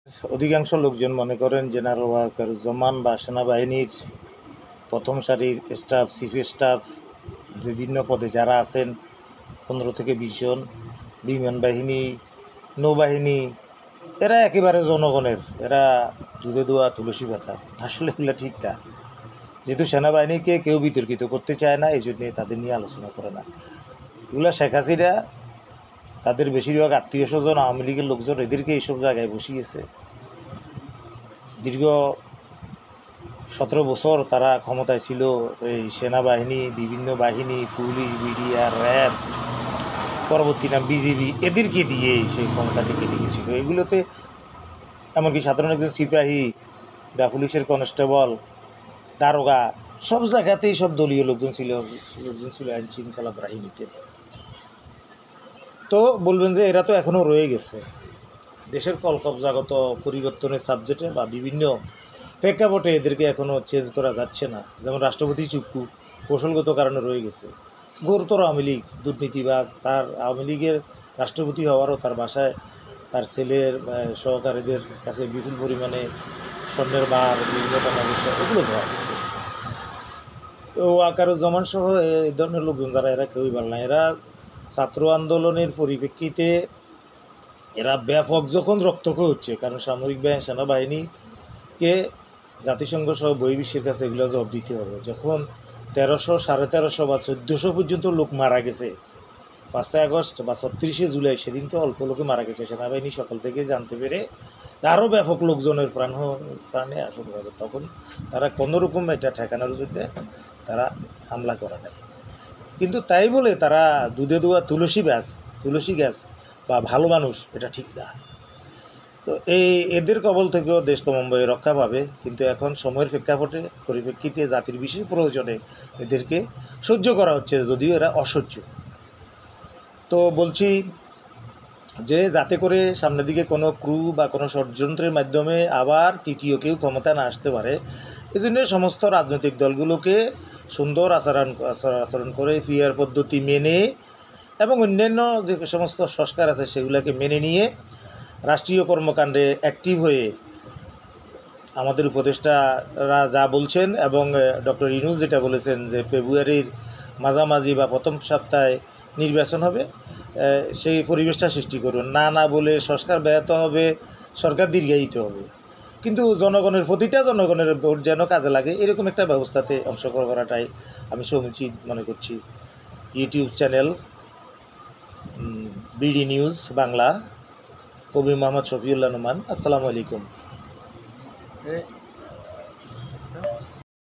অধিকাংশ লোকজন মনে করেন জেনারেল ওয়াকারুজ্জামান বা সেনাবাহিনীর প্রথম সারির স্টাফ, চিফ স্টাফ, বিভিন্ন পদে যারা আছেন 15 থেকে 20 জন, বিমান বাহিনী, নৌবাহিনী, এরা একেবারে জনগণের, এরা দুধে দোয়া তুলসী পাতা। আসলে এগুলো ঠিক না। যেহেতু সেনাবাহিনীকে কেউ বিতর্কিত করতে চায় না, এই জন্যে তাদের নিয়ে আলোচনা করে না। এগুলো শেখ হাসিনা তাদের বেশিরভাগ আত্মীয় স্বজন, আওয়ামী লীগের লোকজন এদেরকে এইসব জায়গায় বসিয়েছে। দীর্ঘ 17 বছর তারা ক্ষমতায় ছিল। এই সেনাবাহিনী, বিভিন্ন বাহিনী, পুলিশ, বিডিআর, র্যাব, পরবর্তী নাম বিজিবি, এদেরকে দিয়ে সেই ক্ষমতা টিকে রেখেছিল। এগুলোতে এমনকি সাধারণ একজন সিপাহী বা পুলিশের কনস্টেবল, দারোগা, সব জায়গাতেই সব দলীয় লোকজন ছিল আইন শৃঙ্খলা বাহিনীতে। তো বলবেন যে এরা তো এখনও রয়ে গেছে দেশের কলকবজাগত পরিবর্তনের সাবজেক্টে বা বিভিন্ন প্রেক্ষাপটে, এদেরকে এখনও চেঞ্জ করা যাচ্ছে না। যেমন রাষ্ট্রপতি চুপ্পু কৌশলগত কারণে রয়ে গেছে। ঘোরতর আওয়ামী লীগ দুর্নীতিবাজ, তার আওয়ামী লীগের রাষ্ট্রপতি হওয়ারও তার বাসায় তার ছেলের সহকারীদের কাছে বিপুল পরিমাণে স্বর্ণের বার, বিভিন্ন টাকা পয়সা, এগুলো দেওয়া গেছে। তো ওয়াকারুজ্জামান সহ এই ধরনের লোকজন যারা, এরা কেউই ভালো না। এরা ছাত্র আন্দোলনের পরিপ্রেক্ষিতে এরা ব্যাপক যখন রক্তক্ষয় হচ্ছে, কারণ সামরিক বাহিনী, সেনাবাহিনীকে জাতিসংঘ সহ বহির্বিশ্বের কাছে এগুলো জবাব দিতে হবে। যখন 1300, 1350 বা 1400 পর্যন্ত লোক মারা গেছে 5 আগস্ট বা 36 জুলাই, সেদিন তো অল্প লোকে মারা গেছে, সেনাবাহিনী সকাল থেকে জানতে পেরে আরও ব্যাপক লোকজনের প্রাণে আসতে হবে। তখন তারা কোনোরকম এটা ঠেকানোর জন্য তারা হামলা করে নেয়। কিন্তু তাই বলে তারা দুধে দোয়া তুলসী গাছ বা ভালো মানুষ, এটা ঠিক না। তো এদের কবল থেকেও দেশ ক্রমান্বয়ে রক্ষা পাবে। কিন্তু এখন সময়ের পরিপ্রেক্ষিতে জাতির বিশেষ প্রয়োজনে এদেরকে সহ্য করা হচ্ছে, যদিও এরা অসহ্য। তো বলছি যে যাতে করে সামনের দিকে কোনো ক্রু বা কোনো ষড়যন্ত্রের মাধ্যমে আবার তৃতীয় কেউ ক্ষমতা না আসতে পারে, এজন্য সমস্ত রাজনৈতিক দলগুলোকে সুন্দর আচরণ করে, পিআর পদ্ধতি মেনে এবং অন্যান্য যে সমস্ত সংস্কার আছে সেগুলোকে মেনে নিয়ে রাষ্ট্রীয় কর্মকাণ্ডে অ্যাক্টিভ হয়ে আমাদের উপদেষ্টারা যা বলছেন এবং ডক্টর ইউনূস যেটা বলেছেন যে ফেব্রুয়ারির মাঝামাঝি বা প্রথম সপ্তাহে নির্বাচন হবে, সেই পরিবেশটা সৃষ্টি করুন। না বলে সংস্কার ব্যাহত হবে, সরকার দীর্ঘায়িত হবে, কিন্তু প্রতিটা জনগণের ভোট যেন কাজে লাগে, এরকম একটা ব্যবস্থাতে অংশগ্রহণ করাটাই আমি সমীচীন মনে করছি। YouTube channel BD news Bangla, কবি মোহাম্মদ শফিউল্লাহ নোমান। আসসালামু আলাইকুম।